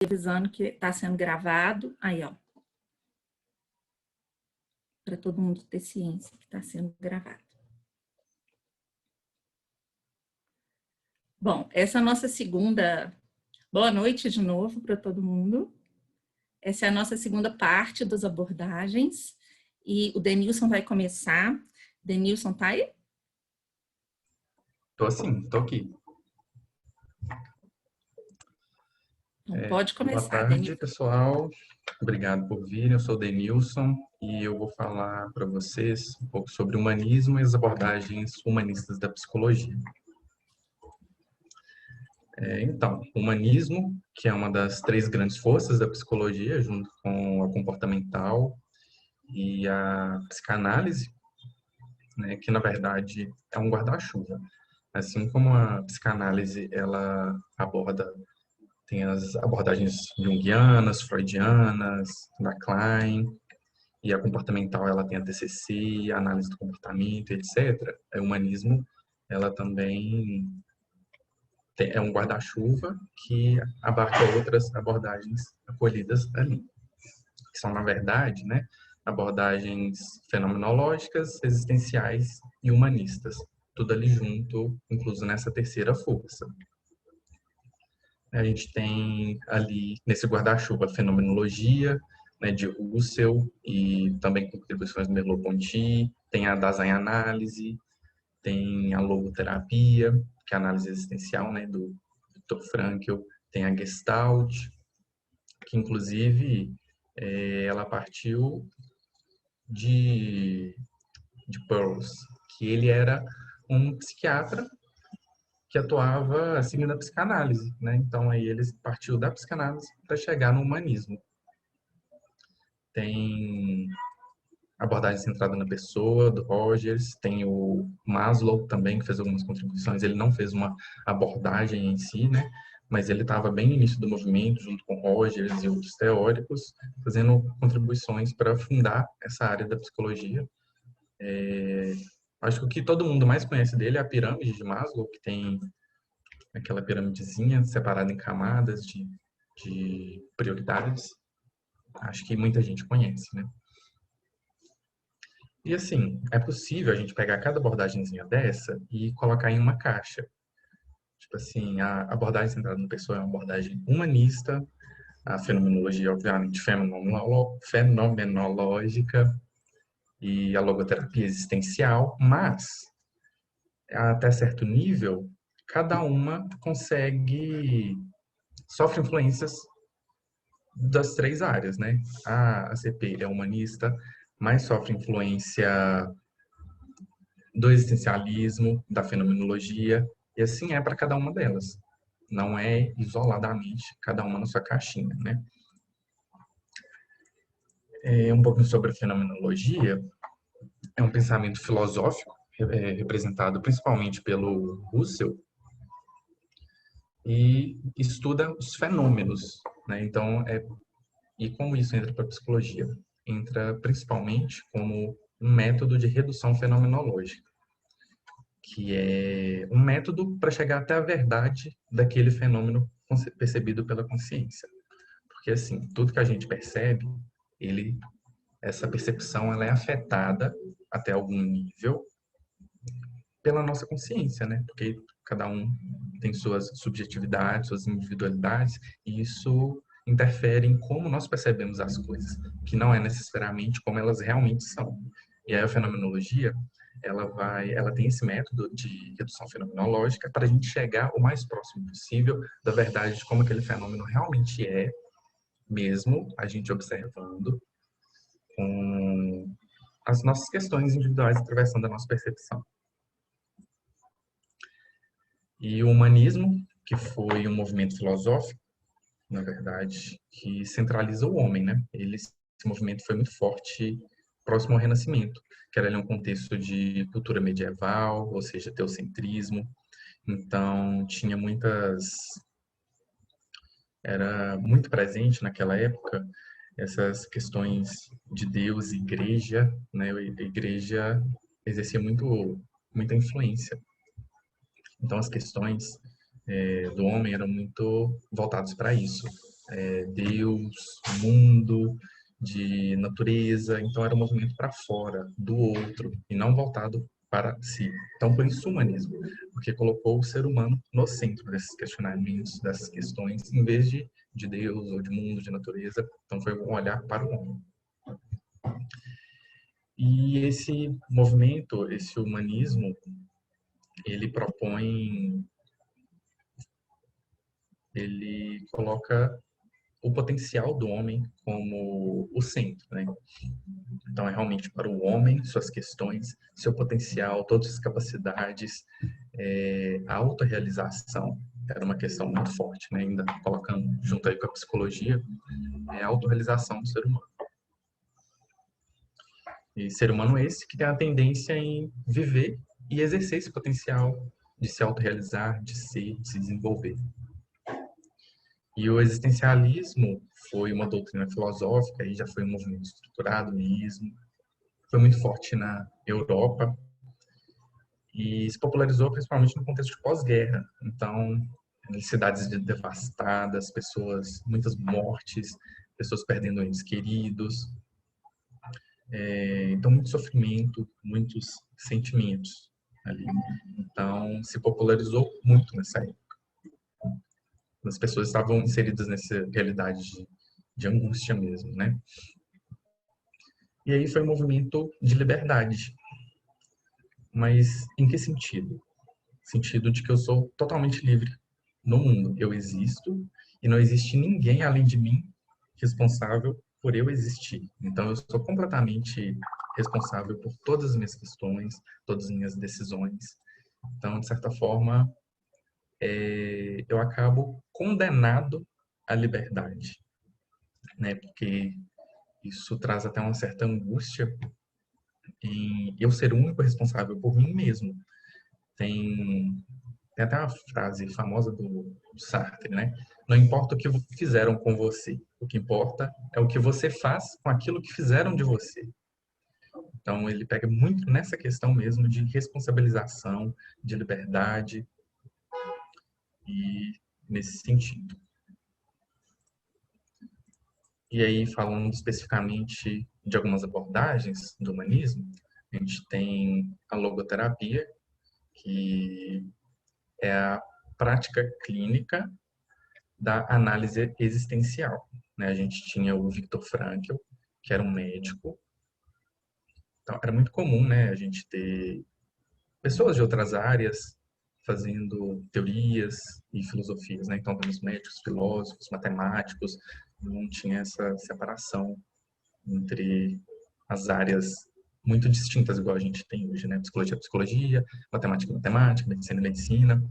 avisando que está sendo gravado. Aí, ó. Para todo mundo ter ciência que está sendo gravado. Bom, essa é a nossa segunda... Boa noite de novo para todo mundo. Essa é a nossa segunda parte das abordagens. E o Denilson vai começar. Denilson, tá aí? Tô sim, tô aqui. Então, pode Boa começar, tarde, Denilson. pessoal. Obrigado por virem. Eu sou o Denilson e eu vou falar para vocês um pouco sobre o humanismo e as abordagens humanistas da psicologia. Então, o humanismo, que é uma das três grandes forças da psicologia, junto com a comportamental e a psicanálise, né, que na verdade é um guarda-chuva. Assim como a psicanálise ela aborda tem as abordagens junguianas, freudianas, da Klein, e a comportamental ela tem a TCC, a análise do comportamento, etc. O humanismo ela também é um guarda-chuva que abarca outras abordagens acolhidas ali, que são, na verdade, né, abordagens fenomenológicas, existenciais e humanistas, tudo ali junto, incluso nessa terceira força. A gente tem ali, nesse guarda-chuva, a fenomenologia, né, de Russell, e também contribuições do Merleau-Ponty, tem a Dasein-análise, tem a logoterapia, que é a análise existencial, né, do Viktor Frankl, tem a Gestalt, que inclusive ela partiu de Peirce, que ele era um psiquiatra que atuava seguindo a psicanálise, né? Então aí ele partiu da psicanálise para chegar no humanismo. Tem abordagem centrada na pessoa, do Rogers, tem o Maslow também, que fez algumas contribuições. Ele não fez uma abordagem em si, né? Mas ele estava bem no início do movimento, junto com Rogers e outros teóricos, fazendo contribuições para fundar essa área da psicologia. Acho que o que todo mundo mais conhece dele é a pirâmide de Maslow, que tem aquela piramidezinha separada em camadas de prioridades. Acho que muita gente conhece, né? E assim, é possível a gente pegar cada abordagemzinha dessa e colocar em uma caixa. Tipo assim, a abordagem centrada na pessoa é uma abordagem humanista, a fenomenologia, obviamente, fenomenológica e a logoterapia existencial, mas até certo nível, cada uma sofre influências das três áreas, né? A CP é humanista, mas sofre influência do existencialismo, da fenomenologia, e assim é para cada uma delas. Não é isoladamente, cada uma na sua caixinha, né? Um pouquinho sobre a fenomenologia, é um pensamento filosófico, representado principalmente pelo Russell, e estuda os fenômenos, né? Então, e como isso entra para a psicologia? Entra principalmente como um método de redução fenomenológica, que é um método para chegar até a verdade daquele fenômeno percebido pela consciência. Porque, assim, tudo que a gente percebe, essa percepção ela é afetada até algum nível pela nossa consciência, né? Porque cada um tem suas subjetividades, suas individualidades, e isso interfere em como nós percebemos as coisas, que não é necessariamente como elas realmente são. E aí a fenomenologia, ela tem esse método de redução fenomenológica para a gente chegar o mais próximo possível da verdade de como aquele fenômeno realmente é, mesmo a gente observando com as nossas questões individuais atravessando a nossa percepção. E o humanismo, que foi um movimento filosófico, na verdade, que centraliza o homem, né? Esse movimento foi muito forte próximo ao Renascimento, que era ali um contexto de cultura medieval, ou seja, teocentrismo. Então, era muito presente naquela época essas questões de Deus e igreja, né? A igreja exercia muita influência. Então, as questões do homem eram muito voltadas para isso. Deus, mundo, de natureza. Então era um movimento para fora, do outro, e não voltado para si. Então, por isso o humanismo, porque colocou o ser humano no centro desses questionamentos, dessas questões, em vez de Deus ou de mundo, de natureza. Então, foi um olhar para o homem. E esse movimento, esse humanismo, ele propõe, ele coloca o potencial do homem como o centro, né? Então, é realmente para o homem, suas questões, seu potencial, todas as capacidades, a autorrealização era uma questão muito forte, né? Ainda colocando junto aí com a psicologia, a autorrealização do ser humano. E ser humano é esse que tem a tendência em viver e exercer esse potencial de se autorrealizar, de ser, de se desenvolver. E o existencialismo foi uma doutrina filosófica, e já foi um movimento estruturado mesmo, foi muito forte na Europa e se popularizou principalmente no contexto de pós-guerra. Então, cidades devastadas, pessoas, muitas mortes, pessoas perdendo entes queridos, então muito sofrimento, muitos sentimentos ali. Então, se popularizou muito nessa época. As pessoas estavam inseridas nessa realidade de angústia mesmo, né? E aí foi um movimento de liberdade. Mas em que sentido? Sentido de que eu sou totalmente livre no mundo. Eu existo e não existe ninguém além de mim responsável por eu existir. Então eu sou completamente responsável por todas as minhas questões, todas as minhas decisões. Então, de certa forma, eu acabo condenado à liberdade, né? Porque isso traz até uma certa angústia em eu ser o único responsável por mim mesmo. Tem até uma frase famosa do Sartre, né? Não importa o que fizeram com você, o que importa é o que você faz com aquilo que fizeram de você. Então, ele pega muito nessa questão mesmo de responsabilização, de liberdade, e nesse sentido. E aí, falando especificamente de algumas abordagens do humanismo, a gente tem a logoterapia, que é a prática clínica da análise existencial, né? A gente tinha o Viktor Frankl, que era um médico. Então, era muito comum, né, a gente ter pessoas de outras áreas fazendo teorias e filosofias, né? Então, temos médicos, filósofos, matemáticos, não tinha essa separação entre as áreas muito distintas, igual a gente tem hoje, né? Psicologia, psicologia, matemática, matemática, medicina, medicina.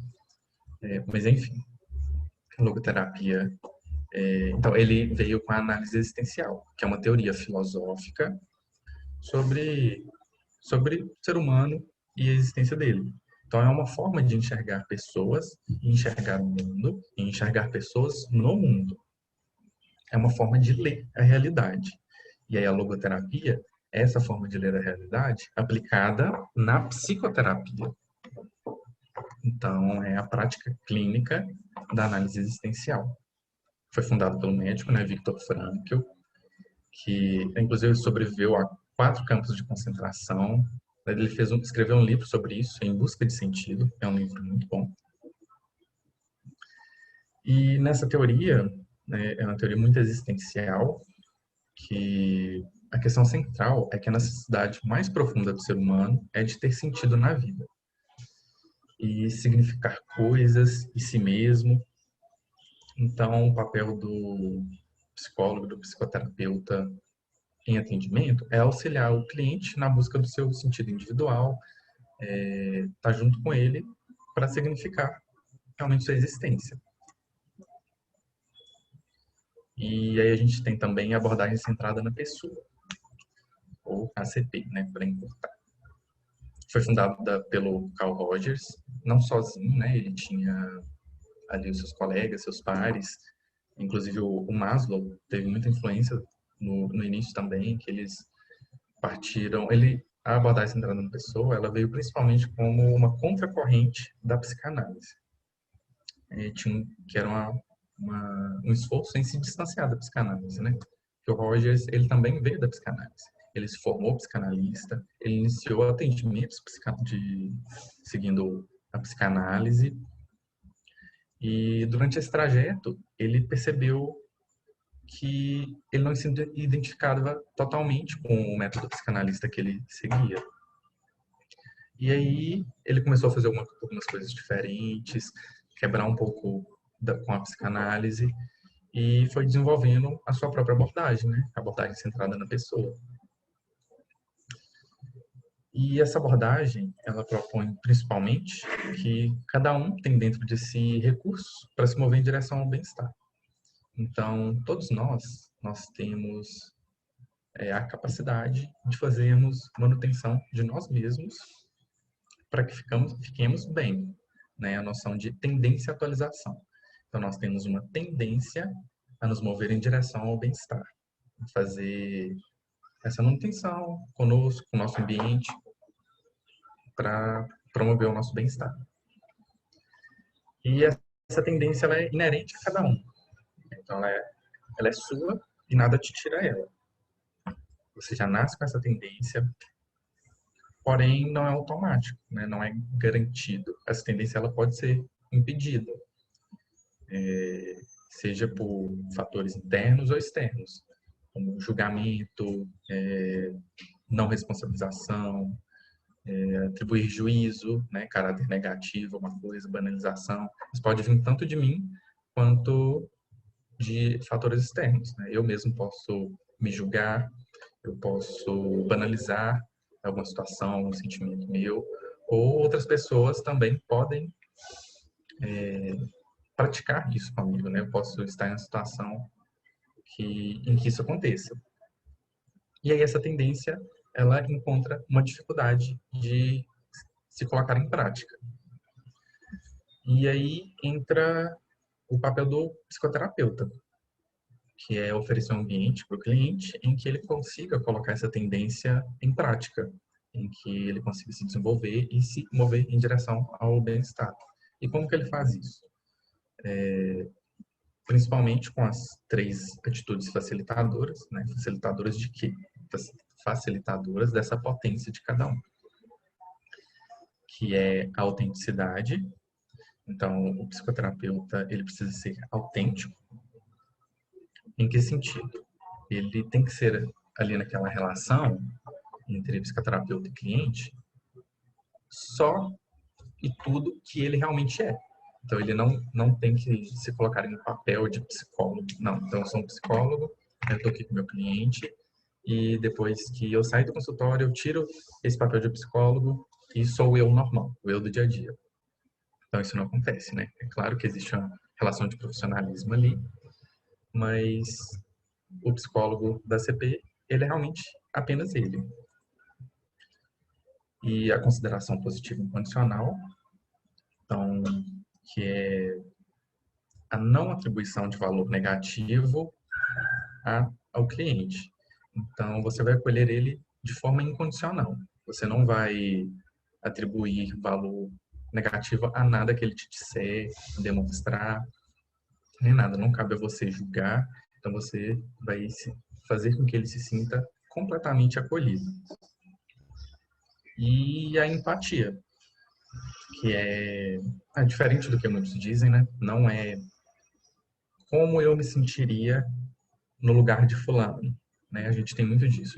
Mas, enfim, logoterapia. Então, ele veio com a análise existencial, que é uma teoria filosófica sobre o ser humano e a existência dele. Então, é uma forma de enxergar pessoas, enxergar o mundo e enxergar pessoas no mundo. É uma forma de ler a realidade. E aí, a logoterapia é essa forma de ler a realidade aplicada na psicoterapia. Então, é a prática clínica da análise existencial. Foi fundado pelo médico, né, Viktor Frankl, que inclusive sobreviveu a 4 campos de concentração. Ele escreveu um livro sobre isso, Em Busca de Sentido. É um livro muito bom. E nessa teoria, né, é uma teoria muito existencial, que a questão central é que a necessidade mais profunda do ser humano é de ter sentido na vida e significar coisas e si mesmo. Então, o papel do psicólogo, do psicoterapeuta em atendimento é auxiliar o cliente na busca do seu sentido individual, estar junto com ele para significar realmente sua existência. E aí a gente tem também a abordagem centrada na pessoa, ou ACP, né, para encurtar. Foi fundada pelo Carl Rogers, não sozinho, né, ele tinha ali os seus colegas, seus pares, inclusive o Maslow teve muita influência no início também, que eles partiram, a abordagem centrada na pessoa, ela veio principalmente como uma contracorrente da psicanálise. Que era um esforço em se distanciar da psicanálise, né? Porque o Rogers, ele também veio da psicanálise. Ele se formou psicanalista, ele iniciou atendimentos seguindo a psicanálise, e durante esse trajeto ele percebeu que ele não se identificava totalmente com o método psicanalista que ele seguia. E aí ele começou a fazer algumas coisas diferentes, quebrar um pouco com a psicanálise, e foi desenvolvendo a sua própria abordagem, né? A abordagem centrada na pessoa. E essa abordagem, ela propõe principalmente que cada um tem dentro de si recursos para se mover em direção ao bem-estar. Então, todos nós temos a capacidade de fazermos manutenção de nós mesmos para que fiquemos bem, né? A noção de tendência à atualização. Então, nós temos uma tendência a nos mover em direção ao bem-estar, fazer essa manutenção conosco, com o nosso ambiente, para promover o nosso bem-estar. E essa tendência ela é inerente a cada um. Então, ela é sua e nada te tira ela. Você já nasce com essa tendência, porém não é automático, né? Não é garantido. Essa tendência ela pode ser impedida, seja por fatores internos ou externos, como julgamento, não responsabilização, atribuir juízo, né, caráter negativo, alguma coisa, banalização. Isso pode vir tanto de mim quanto de fatores externos, né? Eu mesmo posso me julgar, eu posso banalizar alguma situação, algum sentimento meu, ou outras pessoas também podem praticar isso comigo, né? Eu posso estar em uma situação em que isso aconteça. E aí essa tendência, ela encontra uma dificuldade de se colocar em prática. E aí entra o papel do psicoterapeuta, que é oferecer um ambiente para o cliente em que ele consiga colocar essa tendência em prática, em que ele consiga se desenvolver e se mover em direção ao bem-estar. E como que ele faz isso? Principalmente com as 3 atitudes facilitadoras, né? Facilitadoras de quê? Facilitadoras dessa potência de cada um, que é a autenticidade. Então, o psicoterapeuta, ele precisa ser autêntico. Em que sentido? Ele tem que ser ali naquela relação entre psicoterapeuta e cliente só e tudo que ele realmente é. Então, ele não tem que se colocar em um papel de psicólogo. Não, então eu sou um psicólogo, eu estou aqui com o meu cliente, e depois que eu saio do consultório, eu tiro esse papel de psicólogo e sou eu normal, o eu do dia a dia. Então, isso não acontece, né? É claro que existe uma relação de profissionalismo ali, mas o psicólogo da CP, ele é realmente apenas ele. E a consideração positiva incondicional, então, que é a não atribuição de valor negativo ao cliente. Então, você vai acolher ele de forma incondicional. Você não vai atribuir valor negativo a nada que ele te disser, demonstrar, nem nada. Não cabe a você julgar. Então, você vai fazer com que ele se sinta completamente acolhido. E a empatia, que é diferente do que muitos dizem, né? Não é como eu me sentiria no lugar de fulano, né? A gente tem muito disso,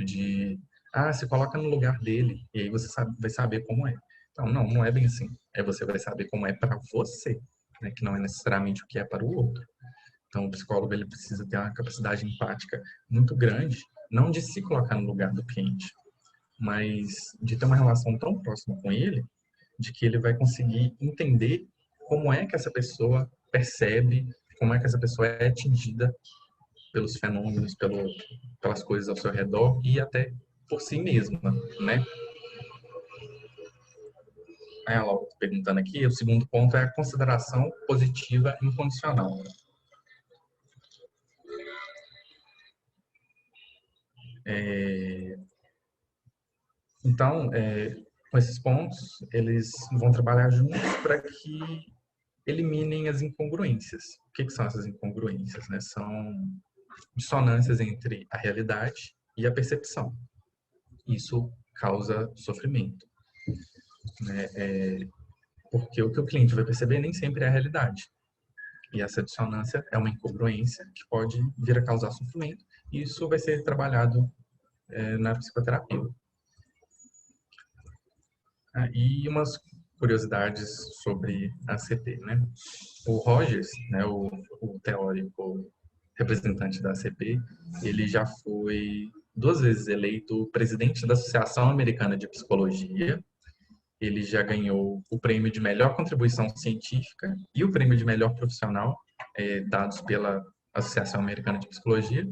se coloca no lugar dele e aí você vai saber como é. Então, não é bem assim. Você vai saber como é para você, né? Que não é necessariamente o que é para o outro. Então, o psicólogo ele precisa ter uma capacidade empática muito grande, não de se colocar no lugar do cliente, mas de ter uma relação tão próxima com ele, de que ele vai conseguir entender como é que essa pessoa percebe, como é que essa pessoa é atingida pelos fenômenos, pelas coisas ao seu redor e até por si mesma, né? Aí a Laura perguntando aqui, o segundo ponto é a consideração positiva incondicional. Então, com esses pontos, eles vão trabalhar juntos para que eliminem as incongruências. O que são essas incongruências, né? São dissonâncias entre a realidade e a percepção. Isso causa sofrimento, né? Porque o que o cliente vai perceber nem sempre é a realidade. E essa dissonância é uma incongruência que pode vir a causar sofrimento. E isso vai ser trabalhado na psicoterapia. E umas curiosidades sobre a ACP, né? O Rogers, né, o teórico representante da ACP, ele já foi 2 vezes eleito presidente da Associação Americana de Psicologia. Ele já ganhou o prêmio de melhor contribuição científica e o prêmio de melhor profissional, dados pela Associação Americana de Psicologia.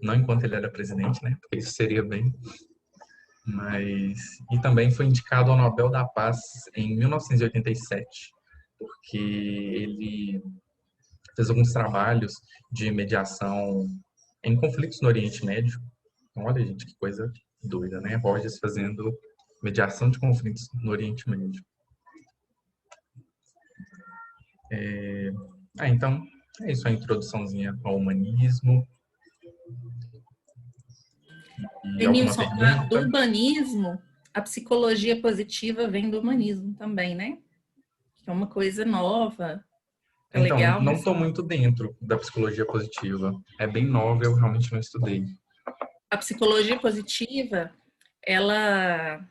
Não enquanto ele era presidente, né? Porque isso seria bem. E também foi indicado ao Nobel da Paz em 1987, porque ele fez alguns trabalhos de mediação em conflitos no Oriente Médio. Então, olha, gente, que coisa doida, né? Rogers fazendo mediação de conflitos no Oriente Médio. Então, é isso, a introduçãozinha ao humanismo. E alguma Denilson, do pergunta? humanismo, a psicologia positiva vem do humanismo também, né? Que é uma coisa nova, é Então, legal. não estou muito dentro da psicologia positiva. É bem nova, eu realmente não estudei. A psicologia positiva, ela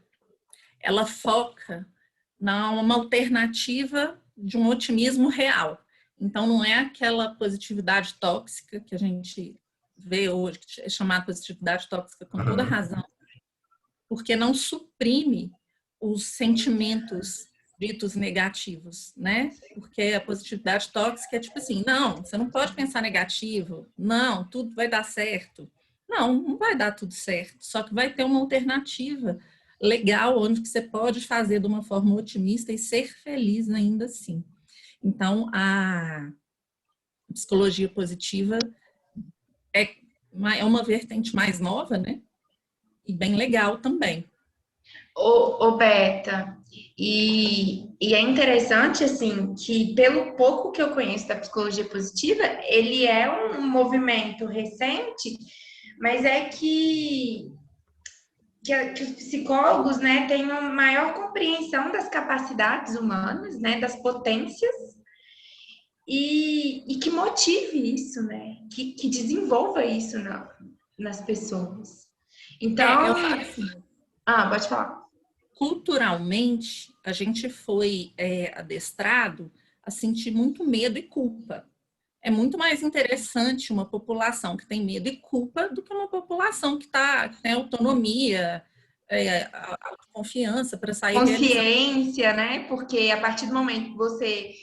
foca numa alternativa de um otimismo real. Então, não é aquela positividade tóxica que a gente vê hoje, que é chamada positividade tóxica com toda razão, porque não suprime os sentimentos ditos negativos, né? Porque a positividade tóxica é tipo assim, não, você não pode pensar negativo, não, tudo vai dar certo. Não, não vai dar tudo certo, só que vai ter uma alternativa legal, onde você pode fazer de uma forma otimista e ser feliz ainda assim. Então, a psicologia positiva é uma vertente mais nova, né? E bem legal também. Ô Berta, e é interessante, assim, que pelo pouco que eu conheço da psicologia positiva, ele é um movimento recente, mas é que os psicólogos, né, têm uma maior compreensão das capacidades humanas, né, das potências, e que motive isso, né, que desenvolva isso nas pessoas. Então, Eu falo assim, pode falar. culturalmente, a gente foi adestrado a sentir muito medo e culpa. É muito mais interessante uma população que tem medo e culpa do que uma população que tem autonomia, autoconfiança para sair realizando. Consciência, né? Porque a partir do momento que você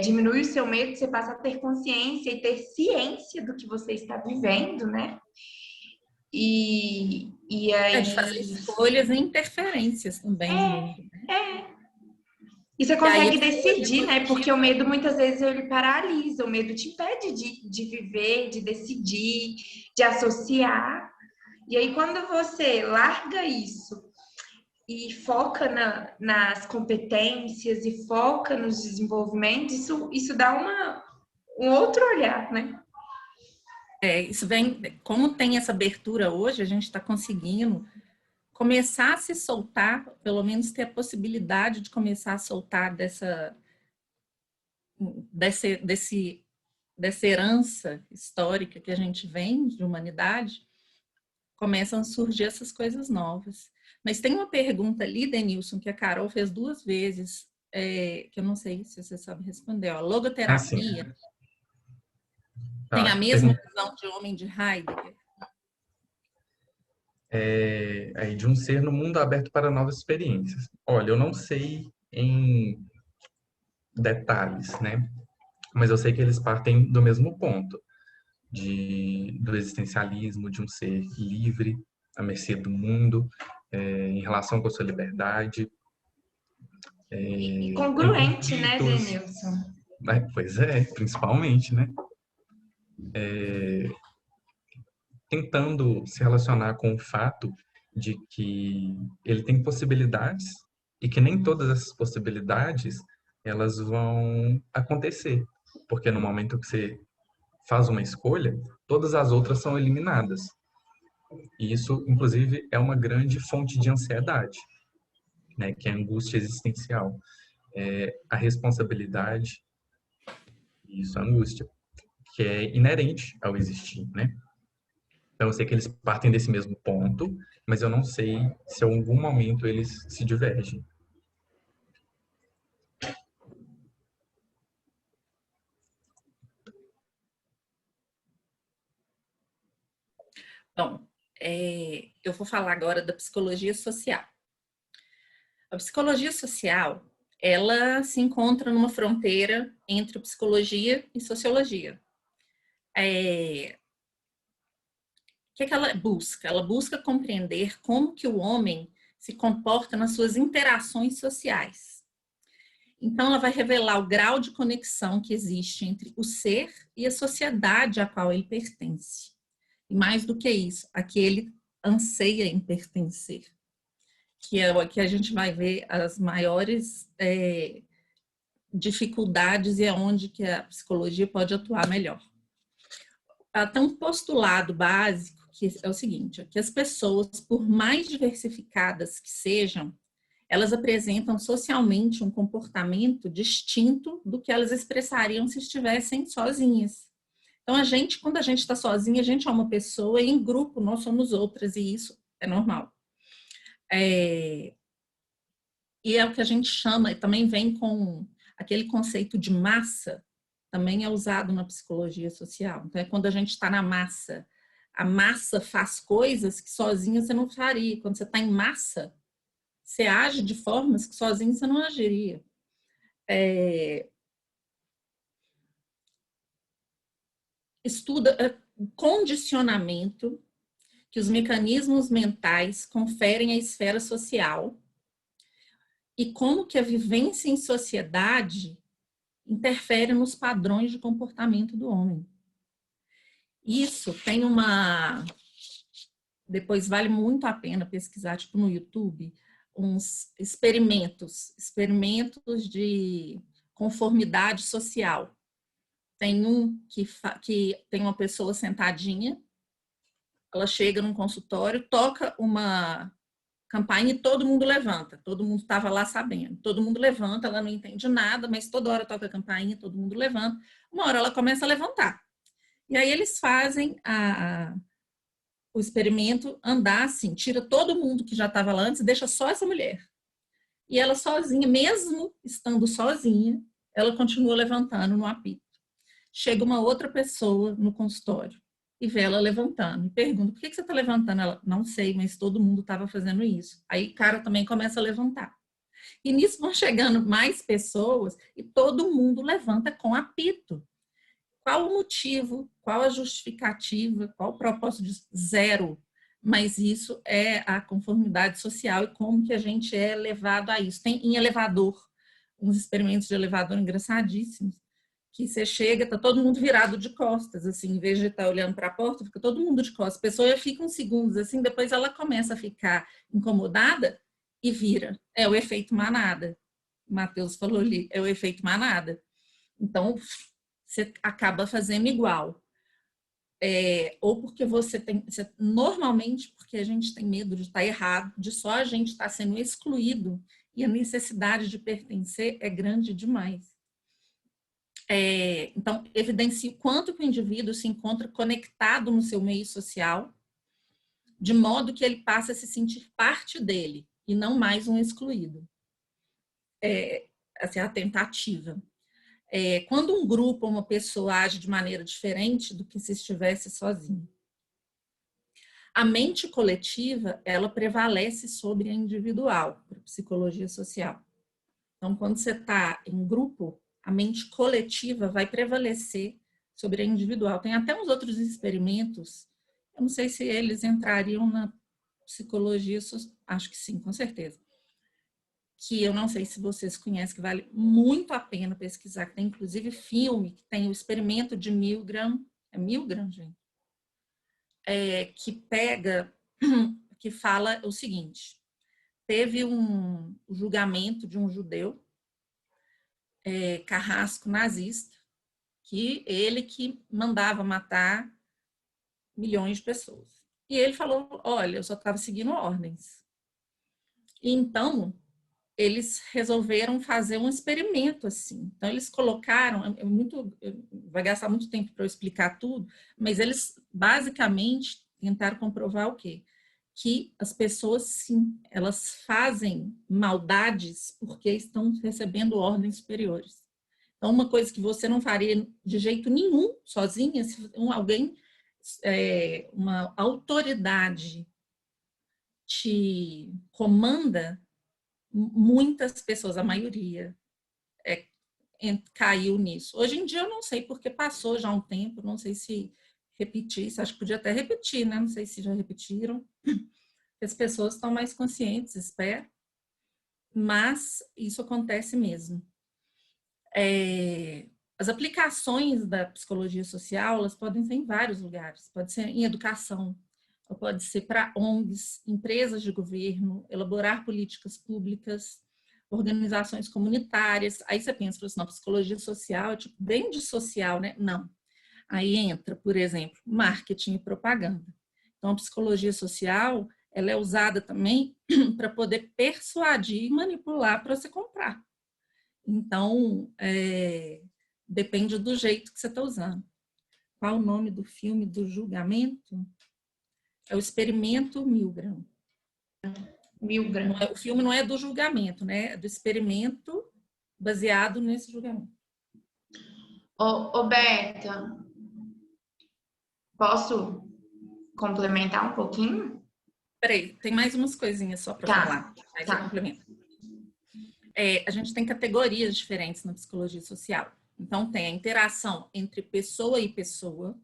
diminui o seu medo, você passa a ter consciência e ter ciência do que você está vivendo, né? E aí... De fazer escolhas e interferências também no mundo. E você consegue decidir, né? Positiva. Porque o medo muitas vezes ele paralisa, o medo te impede de viver, de decidir, de associar. E aí quando você larga isso e foca nas competências e foca nos desenvolvimentos, isso dá um outro olhar, né? Isso vem, como tem essa abertura hoje, a gente está conseguindo começar a se soltar, pelo menos ter a possibilidade de começar a soltar dessa herança histórica que a gente vem de humanidade, começam a surgir essas coisas novas. Mas tem uma pergunta ali, Denilson, que a Carol fez 2 vezes, que eu não sei se você sabe responder. Ó, logoterapia tem a mesma visão de homem de Heidegger? Aí de um ser no mundo aberto para novas experiências. Olha, eu não sei em detalhes, né? Mas eu sei que eles partem do mesmo ponto, do existencialismo, de um ser livre, à mercê do mundo, em relação com a sua liberdade. E congruente, né, Denilson? Pois é, principalmente, né? Tentando se relacionar com o fato de que ele tem possibilidades e que nem todas essas possibilidades elas vão acontecer. Porque no momento que você faz uma escolha, todas as outras são eliminadas. E isso, inclusive, é uma grande fonte de ansiedade, né? Que é a angústia existencial. A responsabilidade, isso, a angústia, que é inerente ao existir, né? Então, eu sei que eles partem desse mesmo ponto, mas eu não sei se em algum momento eles se divergem. Bom, eu vou falar agora da psicologia social. A psicologia social, ela se encontra numa fronteira entre psicologia e sociologia. O que ela busca? Ela busca compreender como que o homem se comporta nas suas interações sociais. Então, ela vai revelar o grau de conexão que existe entre o ser e a sociedade a qual ele pertence. E mais do que isso, a que ele anseia em pertencer, que é o que a gente vai ver as maiores dificuldades e é onde que a psicologia pode atuar melhor. Tem um postulado básico que é o seguinte, que as pessoas, por mais diversificadas que sejam, elas apresentam socialmente um comportamento distinto do que elas expressariam se estivessem sozinhas. Então, quando a gente está sozinha, a gente é uma pessoa e em grupo nós somos outras e isso é normal. E é o que a gente chama, também vem com aquele conceito de massa, também é usado na psicologia social. Então, é quando a gente está na massa. A massa faz coisas que sozinha você não faria. Quando você está em massa, você age de formas que sozinho você não agiria. Estuda condicionamento que os mecanismos mentais conferem à esfera social e como que a vivência em sociedade interfere nos padrões de comportamento do homem. Isso tem depois vale muito a pena pesquisar, tipo no YouTube, uns experimentos de conformidade social. Tem um que tem uma pessoa sentadinha, ela chega num consultório, toca uma campainha e todo mundo levanta. Todo mundo estava lá sabendo. Todo mundo levanta, ela não entende nada, mas toda hora toca a campainha, todo mundo levanta. Uma hora ela começa a levantar. E aí eles fazem o experimento andar assim, tira todo mundo que já estava lá antes e deixa só essa mulher. E ela sozinha, mesmo estando sozinha, ela continua levantando no apito. Chega uma outra pessoa no consultório e vê ela levantando. E pergunta, por que você está levantando? Ela, não sei, mas todo mundo estava fazendo isso. Aí o cara também começa a levantar. E nisso vão chegando mais pessoas e todo mundo levanta com apito. Qual o motivo? Qual a justificativa? Qual o propósito de zero? Mas isso é a conformidade social e como que a gente é levado a isso. Tem em elevador, uns experimentos de elevador engraçadíssimos, que você chega, tá todo mundo virado de costas, assim, em vez de estar olhando para a porta, fica todo mundo de costas. A pessoa fica uns segundos assim, depois ela começa a ficar incomodada e vira. É o efeito manada. O Matheus falou ali, é o efeito manada. Então, você acaba fazendo igual. Ou porque normalmente porque a gente tem medo de estar errado, de só a gente estar sendo excluído e a necessidade de pertencer é grande demais. Então, evidencia o quanto que o indivíduo se encontra conectado no seu meio social, de modo que ele passa a se sentir parte dele e não mais um excluído. Assim, a tentativa. Quando um grupo ou uma pessoa age de maneira diferente do que se estivesse sozinho. A mente coletiva, ela prevalece sobre a individual, para a psicologia social. Então, quando você está em grupo, a mente coletiva vai prevalecer sobre a individual. Tem até uns outros experimentos, eu não sei se eles entrariam na psicologia, acho que sim, com certeza. Que eu não sei se vocês conhecem, que vale muito a pena pesquisar, que tem inclusive filme, que tem o experimento de Milgram, é Milgram, gente? Que fala o seguinte, teve um julgamento de um judeu carrasco nazista, que ele que mandava matar milhões de pessoas. E ele falou, olha, eu só estava seguindo ordens. E então, eles resolveram fazer um experimento assim. Então, eles colocaram, vai gastar muito tempo para eu explicar tudo, mas eles basicamente tentaram comprovar o quê? Que as pessoas, sim, elas fazem maldades porque estão recebendo ordens superiores. Então, uma coisa que você não faria de jeito nenhum sozinha, se alguém, uma autoridade te comanda, muitas pessoas, a maioria, caiu nisso. Hoje em dia eu não sei, porque passou já um tempo, não sei se repetir, acho que podia até repetir, né? Não sei se já repetiram. As pessoas estão mais conscientes, espero, mas isso acontece mesmo. As aplicações da psicologia social, elas podem ser em vários lugares, pode ser em educação, pode ser para ONGs, empresas de governo, elaborar políticas públicas, organizações comunitárias. Aí você pensa, assim, não, psicologia social é tipo bem de social, né? Não. Aí entra, por exemplo, marketing e propaganda. Então, a psicologia social, ela é usada também para poder persuadir e manipular para você comprar. Então, depende do jeito que você está usando. Qual o nome do filme do julgamento? É o Experimento Milgram. Milgram. O filme não é do julgamento, né? É do experimento baseado nesse julgamento. Ô Berta, posso complementar um pouquinho? Peraí, tem mais umas coisinhas só para falar. Aí você complementa. A gente tem categorias diferentes na psicologia social. Então, tem a interação entre pessoa e pessoa,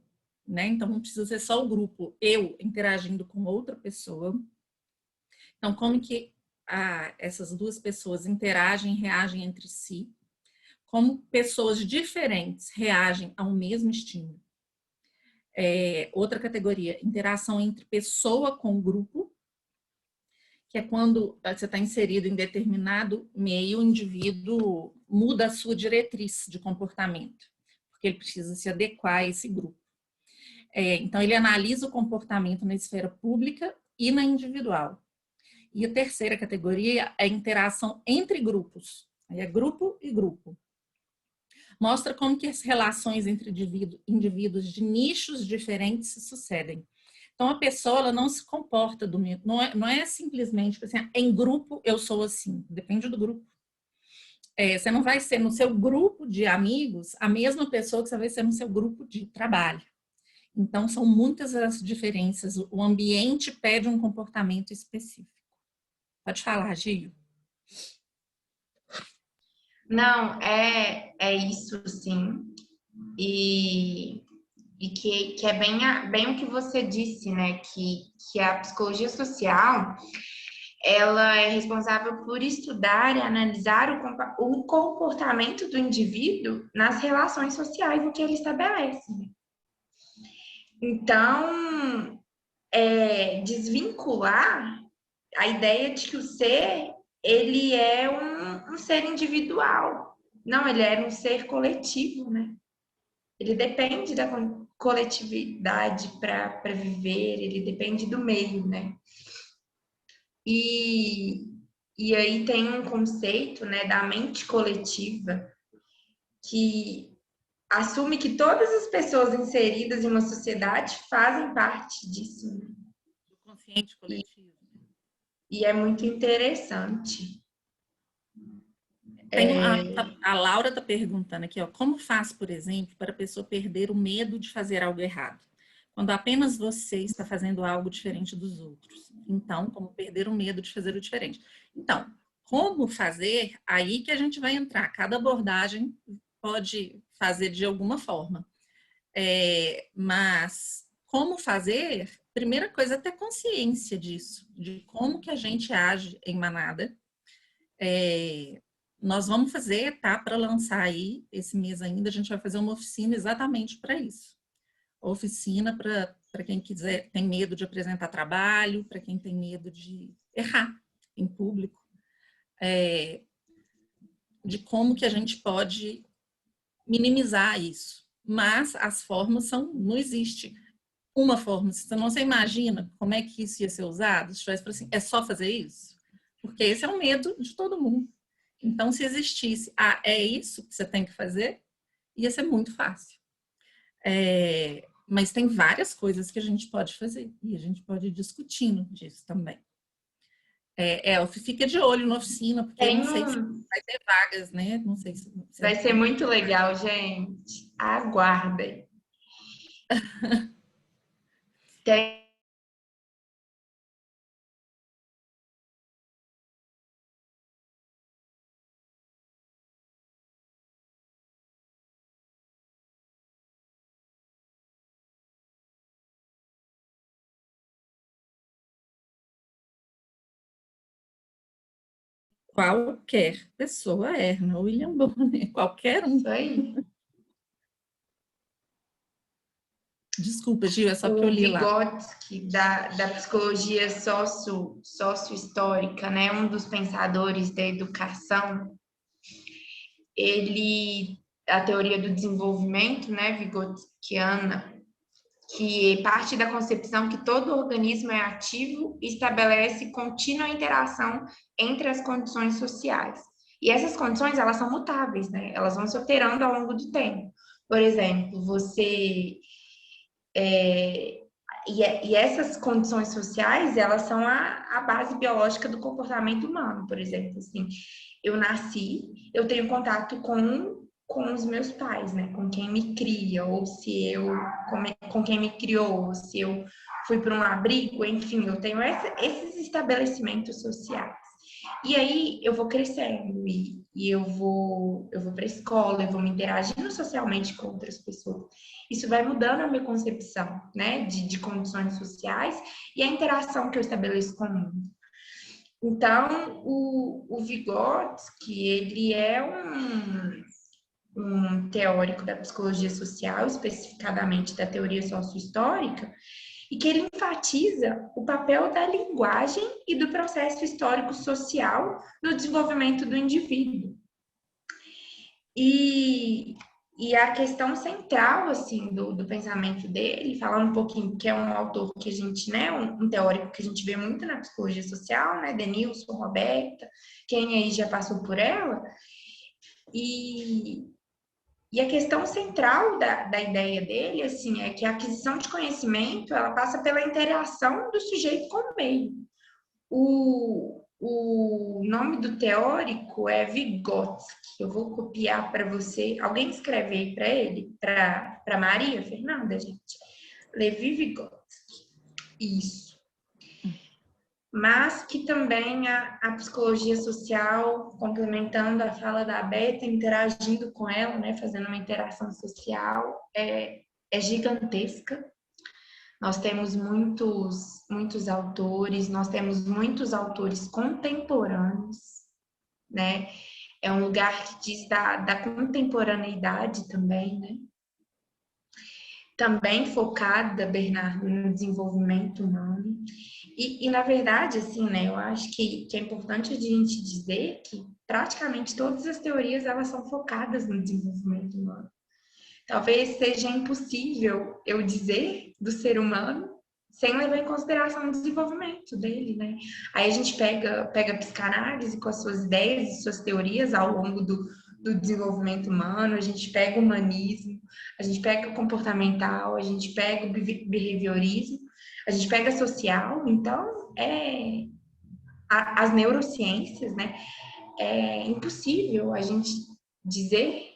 né? Então, não precisa ser só o grupo, eu interagindo com outra pessoa. Então, como que essas duas pessoas interagem e reagem entre si? Como pessoas diferentes reagem ao mesmo estímulo? Outra categoria, interação entre pessoa com grupo, que é quando você está inserido em determinado meio, o indivíduo muda a sua diretriz de comportamento, porque ele precisa se adequar a esse grupo. Então, ele analisa o comportamento na esfera pública e na individual. E a terceira categoria é a interação entre grupos. Aí é grupo e grupo. Mostra como que as relações entre indivíduos de nichos diferentes se sucedem. Então, a pessoa ela não se comporta do mesmo, não é simplesmente assim, em grupo eu sou assim, depende do grupo. Você não vai ser no seu grupo de amigos a mesma pessoa que você vai ser no seu grupo de trabalho. Então, são muitas as diferenças. O ambiente pede um comportamento específico. Pode falar, Gil. Não, é isso, sim. E que é bem o que você disse, né? Que a psicologia social, ela é responsável por estudar e analisar o comportamento do indivíduo nas relações sociais em que ele estabelece. Né? Então, desvincular a ideia de que o ser, ele é um ser individual. Não, ele é um ser coletivo, né? Ele depende da coletividade para viver, ele depende do meio, né? E aí tem um conceito, né, da mente coletiva que assume que todas as pessoas inseridas em uma sociedade fazem parte disso. Né? Do consciente coletivo. E é muito interessante. A Laura está perguntando aqui, ó, como faz, por exemplo, para a pessoa perder o medo de fazer algo errado? Quando apenas você está fazendo algo diferente dos outros. Então, como perder o medo de fazer o diferente? Então, como fazer? Aí que a gente vai entrar. Cada abordagem pode fazer de alguma forma. Mas como fazer? Primeira coisa é ter consciência disso, de como que a gente age em manada. Nós vamos fazer, tá? Para lançar aí esse mês ainda, a gente vai fazer uma oficina exatamente para isso. Oficina para quem quiser, tem medo de apresentar trabalho, para quem tem medo de errar em público. de como que a gente pode minimizar isso. Mas as formas não existe uma forma. Senão você imagina como é que isso ia ser usado? Se tivesse assim, é só fazer isso? Porque esse é o medo de todo mundo. Então, se existisse, é isso que você tem que fazer, ia ser muito fácil. Mas tem várias coisas que a gente pode fazer e a gente pode ir discutindo disso também. Elfi, fica de olho na oficina, porque eu não sei se vai ter vagas, né? Não sei se vai ser muito legal, gente. Aguardem. Tem qualquer pessoa erra, William Bonner, qualquer um. isso aí. Desculpa, Gil, é só porque eu O li lá. Vygotsky, da psicologia sócio-histórica, né? Um dos pensadores da educação, a teoria do desenvolvimento, né, vygotskiana, que parte da concepção que todo organismo é ativo e estabelece contínua interação entre as condições sociais. E essas condições, elas são mutáveis, né? Elas vão se alterando ao longo do tempo. Por exemplo, e essas condições sociais, elas são a base biológica do comportamento humano. Por exemplo, assim, eu nasci, eu tenho contato com os meus pais, né? Com quem me cria, ou se eu com quem me criou, ou se eu fui para um abrigo, enfim, eu tenho esses estabelecimentos sociais. E aí eu vou crescendo e eu vou para a escola, eu vou me interagindo socialmente com outras pessoas. Isso vai mudando a minha concepção, né, de condições sociais e a interação que eu estabeleço com o mundo. Então, o Vygotsky, ele é um teórico da psicologia social, especificadamente da teoria sociohistórica, e que ele enfatiza o papel da linguagem e do processo histórico-social no desenvolvimento do indivíduo. E a questão central, assim, do pensamento dele, falando um pouquinho, que é um autor que a gente, né, um teórico que a gente vê muito na psicologia social, né, Denilson, Roberta, quem aí já passou por ela, e a questão central da ideia dele, assim, é que a aquisição de conhecimento, ela passa pela interação do sujeito com o meio. O nome do teórico é Vygotsky. Eu vou copiar para você. Alguém escreve aí para ele? Para Maria Fernanda, gente? Levi Vygotsky. Isso. Mas que também a psicologia social, complementando a fala da Beta, interagindo com ela, né, fazendo uma interação social, é gigantesca. Nós temos muitos autores, nós temos muitos autores contemporâneos, né? É um lugar que diz da contemporaneidade também, né? Também focada, Bernardo, no desenvolvimento humano. E na verdade, assim, né, eu acho que é importante a gente dizer que praticamente todas as teorias, elas são focadas no desenvolvimento humano. Talvez seja impossível eu dizer do ser humano sem levar em consideração o desenvolvimento dele, né? Aí a gente pega a psicanálise com as suas ideias e suas teorias ao longo do desenvolvimento humano, a gente pega o humanismo, a gente pega o comportamental, a gente pega o behaviorismo, a gente pega social, então as neurociências, né? É impossível a gente dizer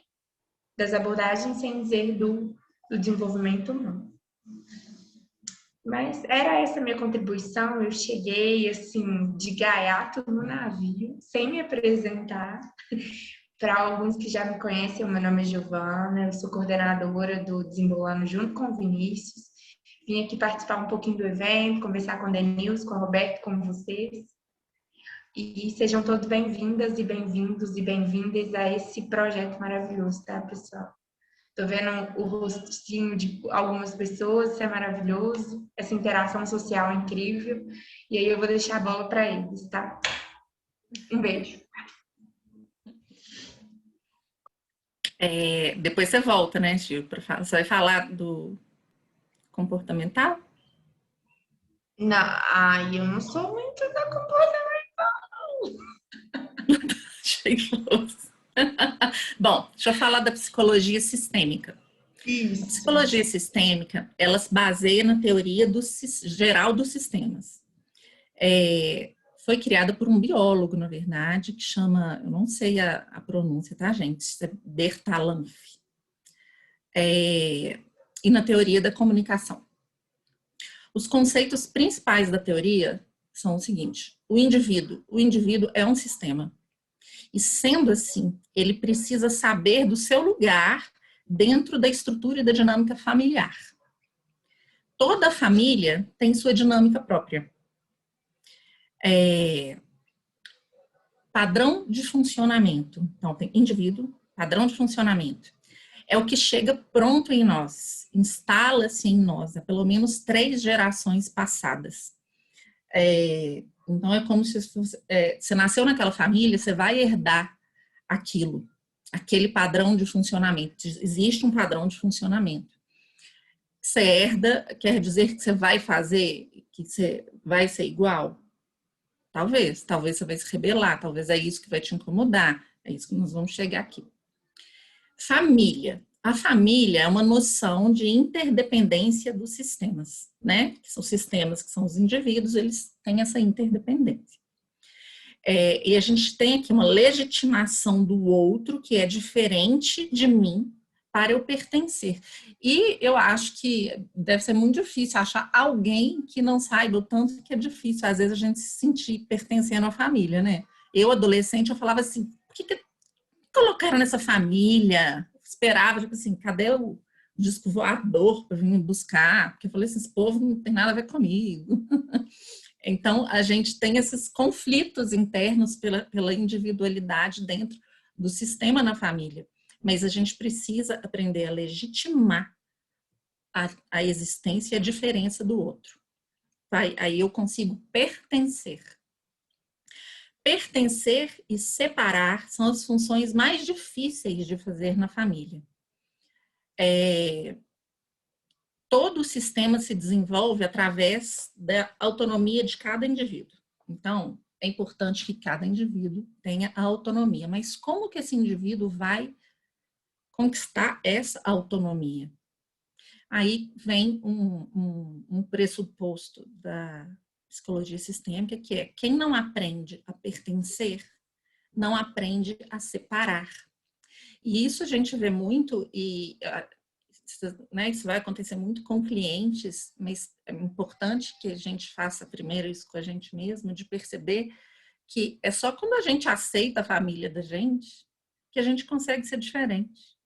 das abordagens sem dizer do desenvolvimento humano. Mas era essa a minha contribuição. Eu cheguei, assim, de gaiato no navio, sem me apresentar. Para alguns que já me conhecem, o meu nome é Giovana, eu sou coordenadora do Desembolando junto com o Vinícius. Vim aqui participar um pouquinho do evento, conversar com a Denilson, com a Roberto, com vocês. E sejam todos bem-vindas e bem-vindos e bem-vindas a esse projeto maravilhoso, tá, pessoal? Tô vendo o rostinho de algumas pessoas, isso é maravilhoso, essa interação social é incrível. E aí eu vou deixar a bola para eles, tá? Um beijo. Depois você volta, né, Gil? Você vai falar do comportamental? Não, ai, eu não sou muito da comportamento. Achei que fosse. Bom, deixa eu falar da psicologia sistêmica. A Isso. psicologia sistêmica, ela se baseia na teoria geral dos sistemas. Foi criada por um biólogo, na verdade, que chama, eu não sei a pronúncia, tá, gente? É Bertalanffy. E na teoria da comunicação. Os conceitos principais da teoria são o seguinte: o indivíduo é um sistema. E sendo assim, ele precisa saber do seu lugar dentro da estrutura e da dinâmica familiar. Toda família tem sua dinâmica própria. Padrão de funcionamento. Então, tem indivíduo, padrão de funcionamento. É o que chega pronto em nós, instala-se em nós, há pelo menos 3 gerações passadas. Então, é como se você nasceu naquela família, você vai herdar aquilo, aquele padrão de funcionamento. Existe um padrão de funcionamento. Você herda, quer dizer que você vai fazer, que você vai ser igual? Talvez você vai se rebelar, talvez é isso que vai te incomodar, é isso que nós vamos chegar aqui. Família. A família é uma noção de interdependência dos sistemas, né? Que são sistemas que são os indivíduos, eles têm essa interdependência. E a gente tem aqui uma legitimação do outro que é diferente de mim para eu pertencer. E eu acho que deve ser muito difícil achar alguém que não saiba o tanto que é difícil, às vezes, a gente se sentir pertencendo à família, né? Eu, adolescente, eu falava assim, por que colocaram nessa família? Eu esperava, tipo assim, cadê o disco voador para vir me buscar? Porque eu falei assim, esse povo não tem nada a ver comigo. Então, a gente tem esses conflitos internos pela individualidade dentro do sistema na família. Mas a gente precisa aprender a legitimar a existência e a diferença do outro. Aí eu consigo pertencer. Pertencer e separar são as funções mais difíceis de fazer na família. Todo o sistema se desenvolve através da autonomia de cada indivíduo. Então, é importante que cada indivíduo tenha a autonomia. Mas como que esse indivíduo vai conquistar essa autonomia? Aí vem um pressuposto da psicologia sistêmica, que é quem não aprende a pertencer, não aprende a separar. E isso a gente vê muito, né, isso vai acontecer muito com clientes, mas é importante que a gente faça primeiro isso com a gente mesmo, de perceber que é só quando a gente aceita a família da gente que a gente consegue ser diferente.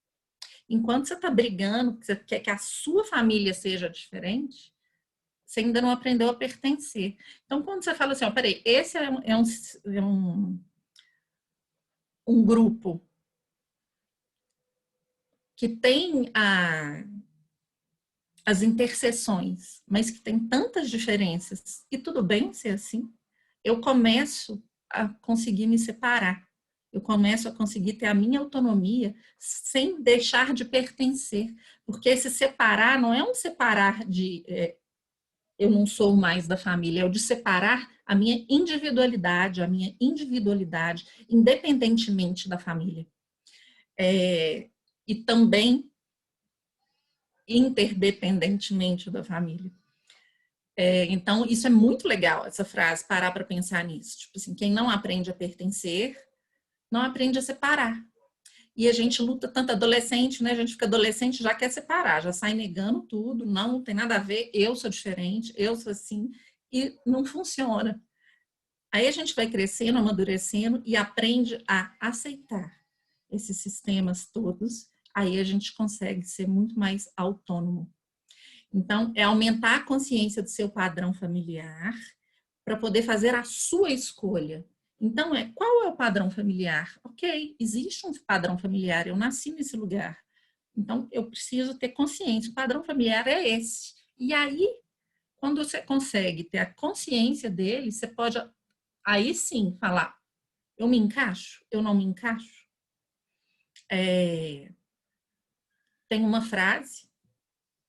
Enquanto você está brigando, você quer que a sua família seja diferente, você ainda não aprendeu a pertencer. Então, quando você fala assim, peraí, esse é um grupo que tem as interseções, mas que tem tantas diferenças, e tudo bem ser assim, eu começo a conseguir me separar. Eu começo a conseguir ter a minha autonomia sem deixar de pertencer. Porque esse separar não é um separar de eu não sou mais da família, é o de separar a minha individualidade, independentemente da família. E também interdependentemente da família. Então, isso é muito legal, essa frase, parar para pensar nisso. Tipo assim, quem não aprende a pertencer, não aprende a separar. E a gente luta tanto, adolescente, né? A gente fica adolescente, já quer separar, já sai negando tudo, não tem nada a ver, eu sou diferente, eu sou assim, e não funciona. Aí a gente vai crescendo, amadurecendo e aprende a aceitar esses sistemas todos, aí a gente consegue ser muito mais autônomo. Então, é aumentar a consciência do seu padrão familiar para poder fazer a sua escolha. Então, qual é o padrão familiar? Ok, existe um padrão familiar, eu nasci nesse lugar. Então, eu preciso ter consciência, o padrão familiar é esse. E aí, quando você consegue ter a consciência dele, você pode, aí sim, falar, eu me encaixo? Eu não me encaixo? tem uma frase,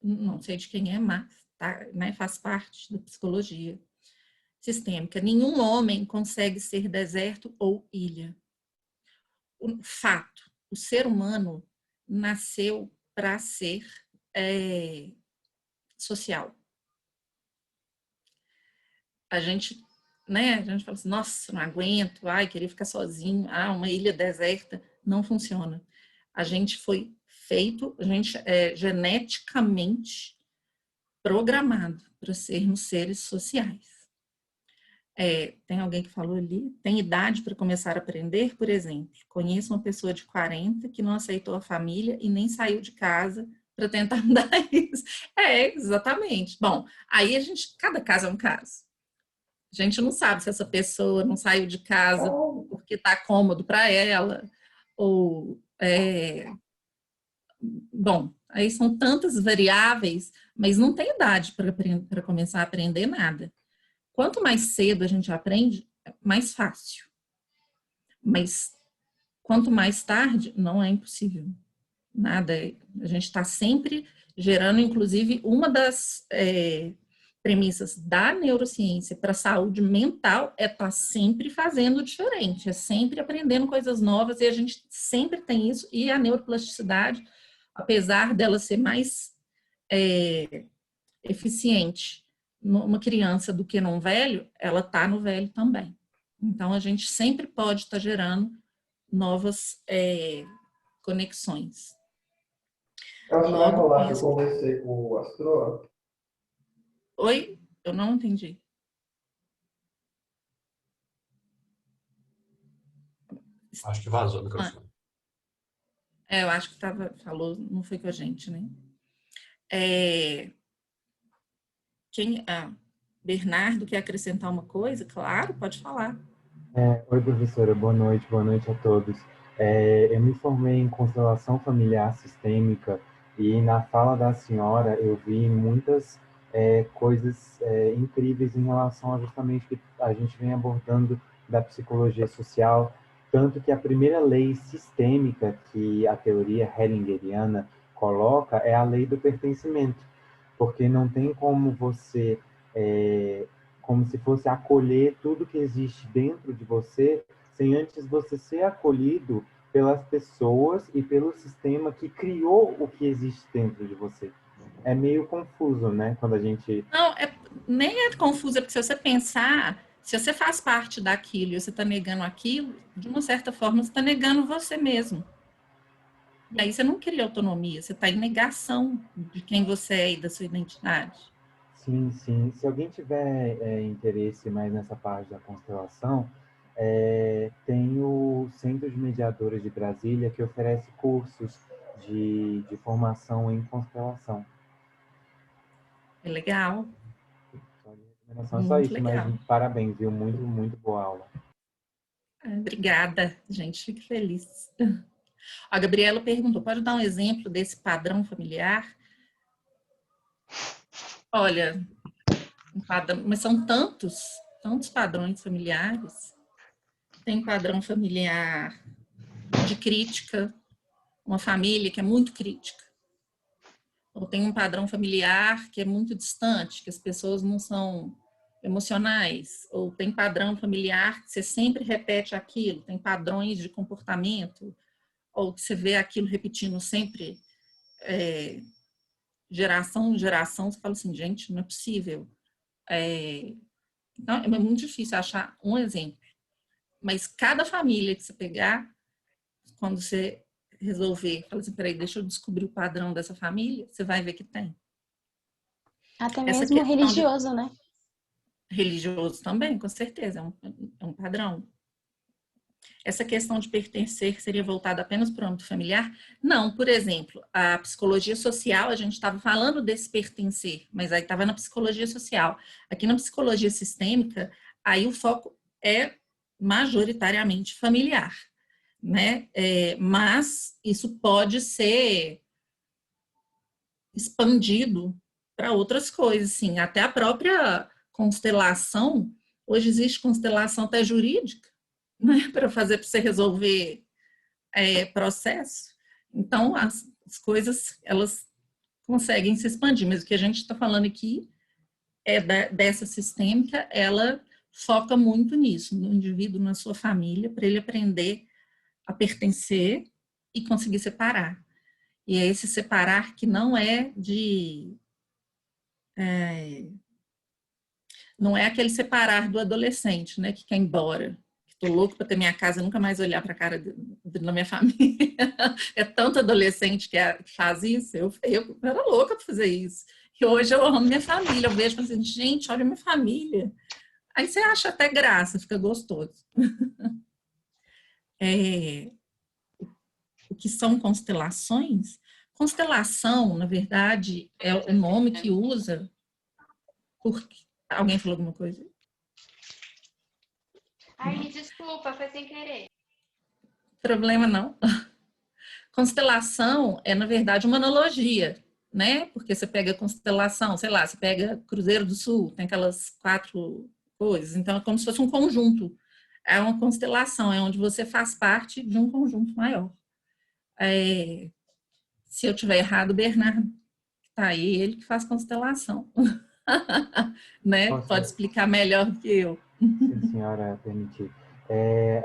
não sei de quem é, mas tá, né, faz parte da psicologia sistêmica. Nenhum homem consegue ser deserto ou ilha. O fato, o ser humano nasceu para ser social. A gente fala assim, nossa, não aguento, ai, queria ficar sozinho, uma ilha deserta, não funciona. A gente foi feito, a gente é geneticamente programado para sermos seres sociais. Tem alguém que falou ali, tem idade para começar a aprender, por exemplo, conheço uma pessoa de 40 que não aceitou a família e nem saiu de casa para tentar mudar isso. Exatamente. Bom, aí cada caso é um caso. A gente não sabe se essa pessoa não saiu de casa porque está cômodo para ela, ou... Bom, aí são tantas variáveis, mas não tem idade para começar a aprender nada. Quanto mais cedo a gente aprende, mais fácil. Mas quanto mais tarde, não é impossível. Nada. A gente está sempre gerando, inclusive, uma das premissas da neurociência para a saúde mental é estar sempre fazendo diferente, é sempre aprendendo coisas novas, e a gente sempre tem isso. E a neuroplasticidade, apesar dela ser mais eficiente numa criança do que num velho, ela está no velho também. Então, a gente sempre pode estar gerando novas conexões. Acho que vai rolar que eu conversei com o astrólogo. Oi? Eu não entendi. Acho que vazou o microfone. Eu acho que falou, não foi com a gente, né? Bernardo quer acrescentar uma coisa? Claro, pode falar. Oi, professora, boa noite a todos. Eu me formei em constelação familiar sistêmica e na fala da senhora eu vi muitas coisas incríveis em relação a justamente que a gente vem abordando da psicologia social, tanto que a primeira lei sistêmica que a teoria hellingeriana coloca é a lei do pertencimento, porque não tem como você como se fosse acolher tudo que existe dentro de você, sem antes você ser acolhido pelas pessoas e pelo sistema que criou o que existe dentro de você. É meio confuso, né? Quando a gente... Não, nem é confuso, porque se você pensar, se você faz parte daquilo e você está negando aquilo, de uma certa forma você está negando você mesmo. E aí você não cria autonomia, você está em negação de quem você é e da sua identidade. Sim, sim. Se alguém tiver interesse mais nessa parte da constelação, tem o Centro de Mediadores de Brasília, que oferece cursos de formação em constelação. É legal. Só isso, legal. Mas parabéns, viu? Muito, muito boa aula. Obrigada, gente. Fico feliz. A Gabriela perguntou, pode dar um exemplo desse padrão familiar? Olha, mas são tantos padrões familiares. Tem padrão familiar de crítica, uma família que é muito crítica. Ou tem um padrão familiar que é muito distante, que as pessoas não são emocionais. Ou tem padrão familiar que você sempre repete aquilo, tem padrões de comportamento, ou que você vê aquilo repetindo sempre, geração em geração, você fala assim, gente, não é possível. Então, é muito difícil achar um exemplo. Mas cada família que você pegar, quando você resolver, fala assim, peraí, deixa eu descobrir o padrão dessa família, você vai ver que tem. Até mesmo religioso, né? Religioso também, com certeza, é um padrão. Essa questão de pertencer seria voltada apenas para o âmbito familiar? Não, por exemplo, a psicologia social, a gente estava falando desse pertencer, mas aí estava na psicologia social. Aqui na psicologia sistêmica, aí o foco é majoritariamente familiar, né? Mas isso pode ser expandido para outras coisas, sim. Até a própria constelação, hoje existe constelação até jurídica, né, para você resolver processo. Então, as coisas, elas conseguem se expandir, mas o que a gente está falando aqui é dessa sistêmica, ela foca muito nisso, no indivíduo, na sua família, para ele aprender a pertencer e conseguir separar. E é esse separar que não é não é aquele separar do adolescente, né, que quer ir embora. Estou louco para ter minha casa e nunca mais olhar para a cara da minha família. É tanto adolescente que faz isso. Eu era louca para fazer isso. E hoje eu amo minha família. Eu vejo assim, gente, olha minha família. Aí você acha até graça, fica gostoso. O que são constelações? Constelação, na verdade, é o nome que usa porque... Alguém falou alguma coisa? Ai, desculpa, foi sem querer. Problema não. Constelação é, na verdade, uma analogia, né? Porque você pega constelação, sei lá, você pega Cruzeiro do Sul, tem aquelas 4 coisas, então é como se fosse um conjunto. É uma constelação, é onde você faz parte de um conjunto maior. Se eu tiver errado, o Bernardo tá aí, ele que faz constelação. Né? Pode explicar melhor do que eu. Se a senhora permitir.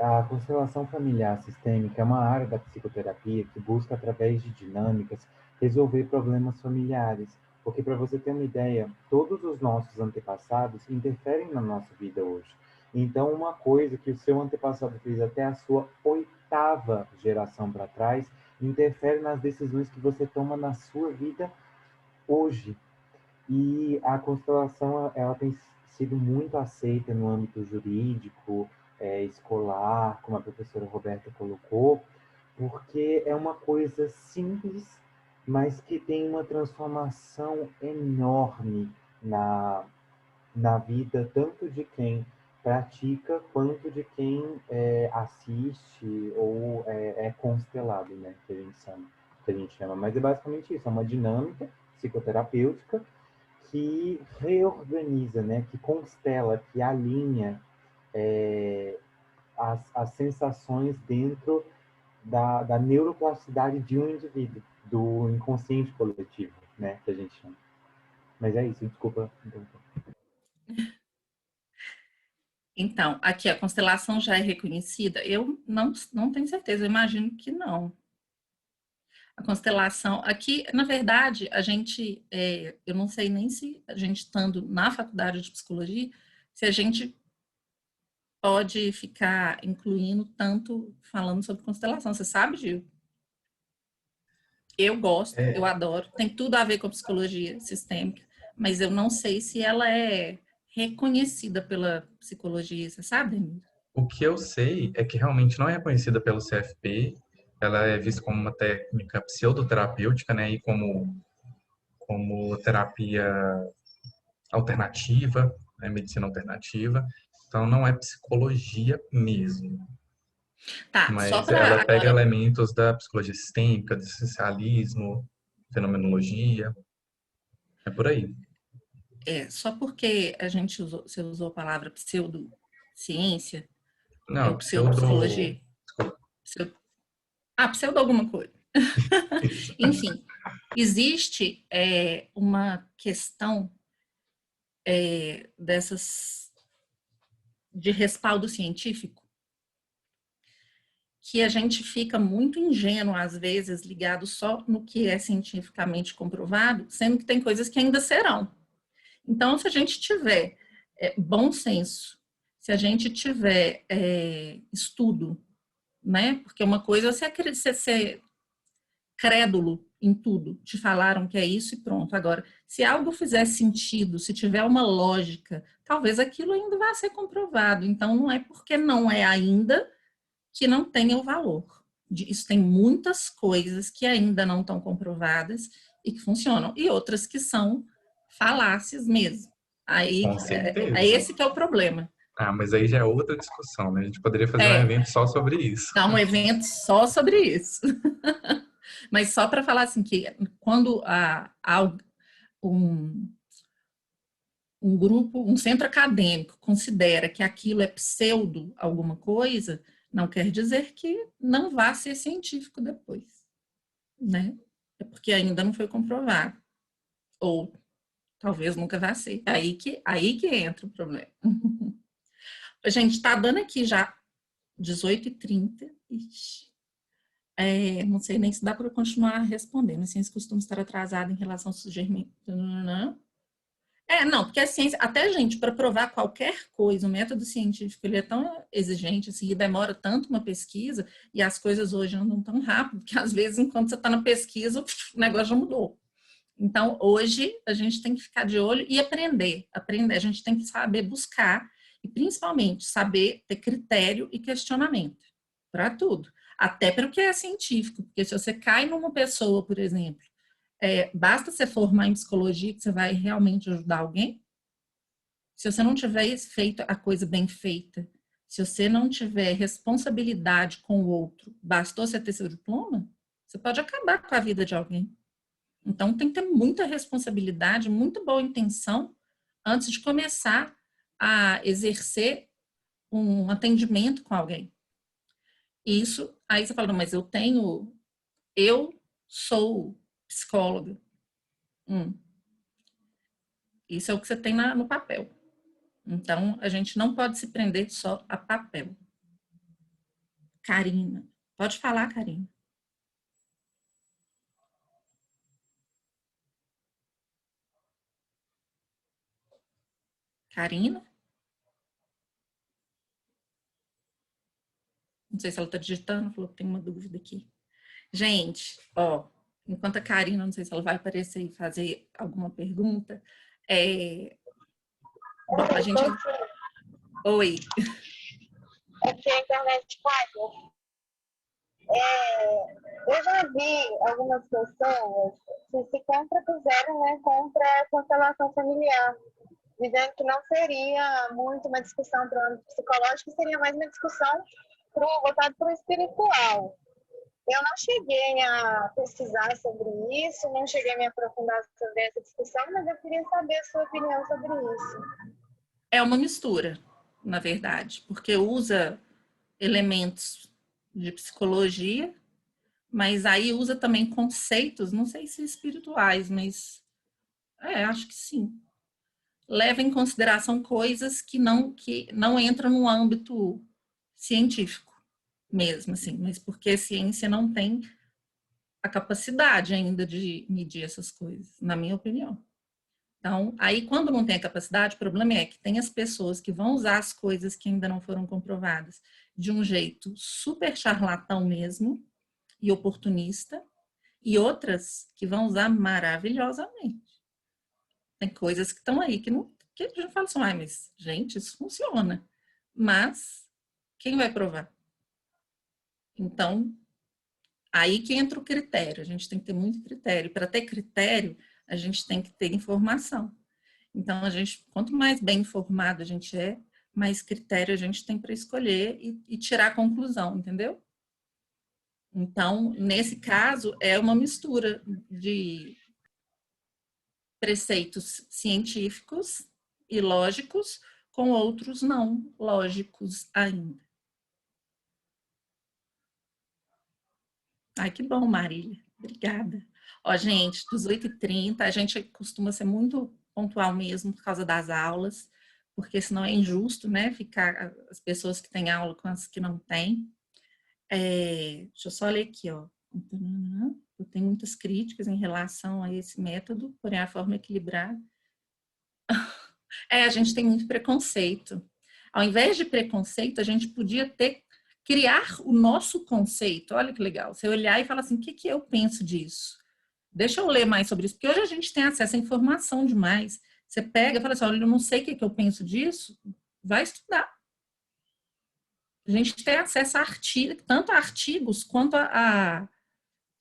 A constelação familiar sistêmica é uma área da psicoterapia que busca, através de dinâmicas, resolver problemas familiares. Porque, para você ter uma ideia, todos os nossos antepassados interferem na nossa vida hoje. Então, uma coisa que o seu antepassado fez até a sua 8ª geração para trás, interfere nas decisões que você toma na sua vida hoje. E a constelação, ela tem sido muito aceita no âmbito jurídico, escolar, como a professora Roberta colocou, porque é uma coisa simples, mas que tem uma transformação enorme na vida, tanto de quem pratica, quanto de quem assiste ou é constelado, né, que a gente chama. Mas é basicamente isso, é uma dinâmica psicoterapêutica que reorganiza, né, que constela, que alinha as sensações dentro da neuroplasticidade de um indivíduo, do inconsciente coletivo, né, que a gente chama. Mas é isso, desculpa. Então, aqui a constelação já é reconhecida? Eu não tenho certeza, eu imagino que não. A constelação, aqui, na verdade, a gente, eu não sei nem se a gente estando na faculdade de psicologia, se a gente pode ficar incluindo tanto falando sobre constelação. Você sabe, Gil? Eu gosto, eu adoro, tem tudo a ver com a psicologia sistêmica, mas eu não sei se ela é reconhecida pela psicologia, você sabe, Denise? O que eu sei é que realmente não é reconhecida pelo CFP, ela é vista como uma técnica pseudoterapêutica, né, e como terapia alternativa, né, medicina alternativa, então não é psicologia mesmo. Tá, mas só para ela pega agora... elementos da psicologia sistêmica, do essencialismo, fenomenologia, é por aí. Só porque você usou a palavra pseudociência, Não, pseudopsicologia. Pseudo alguma coisa. Enfim, existe uma questão dessas de respaldo científico que a gente fica muito ingênuo, às vezes, ligado só no que é cientificamente comprovado, sendo que tem coisas que ainda serão. Então, se a gente tiver bom senso, se a gente tiver estudo, né? Porque uma coisa é você ser crédulo em tudo, te falaram que é isso e pronto. Agora, se algo fizer sentido, se tiver uma lógica, talvez aquilo ainda vá ser comprovado. Então, não é porque não é ainda que não tenha o valor. Isso tem muitas coisas que ainda não estão comprovadas e que funcionam, e outras que são falácias mesmo. Aí, Com certeza. esse que é o problema. Mas aí já é outra discussão, né? A gente poderia fazer um evento só sobre isso. Dá um evento só sobre isso. Mas só para falar assim, que quando há um grupo, um centro acadêmico considera que aquilo é pseudo alguma coisa, não quer dizer que não vá ser científico depois, né? é porque ainda não foi comprovado. Ou talvez nunca vá ser. Aí que entra o problema. A gente está dando aqui já 18h30. Não sei nem se dá para continuar respondendo. A ciência costuma estar atrasada em relação ao surgimento. Não, porque a ciência, até gente, para provar qualquer coisa, o método científico ele é tão exigente assim, e demora tanto uma pesquisa, e as coisas hoje andam tão rápido, que às vezes, enquanto você está na pesquisa, o negócio já mudou. Então, hoje, a gente tem que ficar de olho e aprender. A gente tem que saber buscar, e principalmente saber ter critério e questionamento para tudo. Até para o que é científico, porque se você cai numa pessoa, por exemplo, basta você formar em psicologia que você vai realmente ajudar alguém? Se você não tiver feito a coisa bem feita, se você não tiver responsabilidade com o outro, bastou você ter seu diploma, você pode acabar com a vida de alguém. Então, tem que ter muita responsabilidade, muita boa intenção antes de começar a exercer um atendimento com alguém. Isso, aí você fala, mas eu sou psicóloga. Isso é o que você tem no papel. Então, a gente não pode se prender só a papel. Karina. Pode falar, Karina. Karina? Não sei se ela está digitando, falou que tem uma dúvida aqui. Gente, enquanto a Karina, não sei se ela vai aparecer e fazer alguma pergunta, bom, a gente... Oi. É que a internet caiu. Eu já vi algumas pessoas que se contrapuseram, né, contra a constelação familiar, dizendo que não seria muito uma discussão para o âmbito psicológico, seria mais uma discussão voltada para o espiritual. Eu não cheguei a pesquisar sobre isso, não cheguei a me aprofundar sobre essa discussão, mas eu queria saber a sua opinião sobre isso. É uma mistura, na verdade, porque usa elementos de psicologia, mas aí usa também conceitos, não sei se espirituais, mas acho que sim. Leva em consideração coisas que não entram no âmbito científico mesmo, assim, mas porque a ciência não tem a capacidade ainda de medir essas coisas, na minha opinião. Então, aí quando não tem a capacidade, o problema é que tem as pessoas que vão usar as coisas que ainda não foram comprovadas de um jeito super charlatão mesmo e oportunista, e outras que vão usar maravilhosamente. Tem coisas que estão aí que a gente fala assim, mas gente, isso funciona. Mas quem vai provar? Então, aí que entra o critério. A gente tem que ter muito critério. Para ter critério, a gente tem que ter informação. Então, quanto mais bem informado a gente é, mais critério a gente tem para escolher e tirar a conclusão, entendeu? Então, nesse caso, é uma mistura de preceitos científicos e lógicos com outros não lógicos ainda. Ai, que bom, Marília. Obrigada. Gente, 18h30, a gente costuma ser muito pontual mesmo por causa das aulas, porque senão é injusto, né, ficar as pessoas que têm aula com as que não têm. Deixa eu só ler aqui, ó. Eu tenho muitas críticas em relação a esse método, porém a forma equilibrada. A gente tem muito preconceito. Ao invés de preconceito, a gente podia criar o nosso conceito. Olha que legal. Você olhar e falar assim, o que eu penso disso? Deixa eu ler mais sobre isso, porque hoje a gente tem acesso à informação demais. Você pega e fala assim, olha, eu não sei o que eu penso disso, vai estudar. A gente tem acesso a artigos, tanto a artigos quanto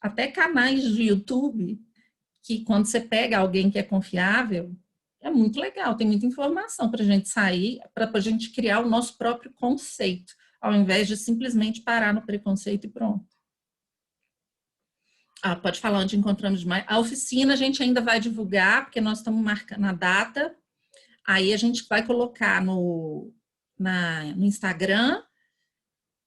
até canais do YouTube, que quando você pega alguém que é confiável, é muito legal, tem muita informação para a gente sair, para a gente criar o nosso próprio conceito, ao invés de simplesmente parar no preconceito e pronto. Pode falar onde encontramos demais. A oficina a gente ainda vai divulgar, porque nós estamos marcando a data, aí a gente vai colocar no Instagram,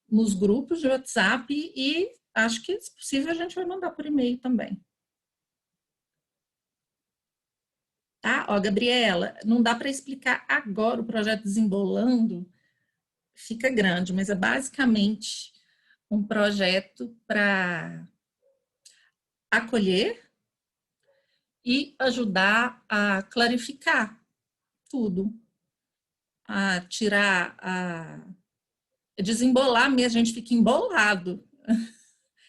nos grupos de WhatsApp e acho que, se possível, a gente vai mandar por e-mail também. Tá? Ó, Gabriela, não dá para explicar agora o projeto Desembolando, fica grande, mas é basicamente um projeto para acolher e ajudar a clarificar tudo, a tirar, a desembolar mesmo, a gente fica embolado.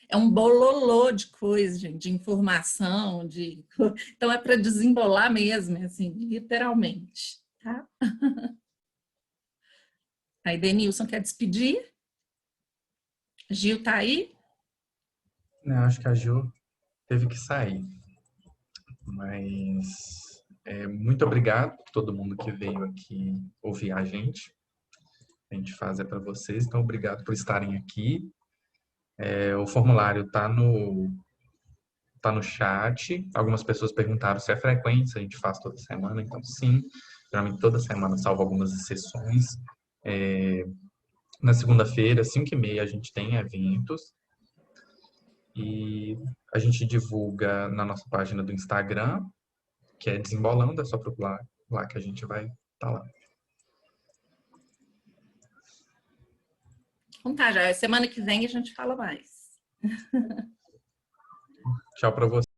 É um bololô de coisa, gente, de informação, então é para desembolar mesmo, assim, literalmente, tá? Aí, Denilson quer despedir? Gil tá aí? Não, acho que a Ju teve que sair. Mas muito obrigado por todo mundo que veio aqui ouvir a gente. A gente faz para vocês, então obrigado por estarem aqui. O formulário tá no chat. Algumas pessoas perguntaram se é frequente, se a gente faz toda semana, então sim. Geralmente toda semana, salvo algumas exceções. Na segunda-feira, 5h30, a gente tem eventos. E a gente divulga na nossa página do Instagram, que é Desembolando, é só procurar lá que a gente vai estar lá. Então tá, já semana que vem a gente fala mais. Tchau para você.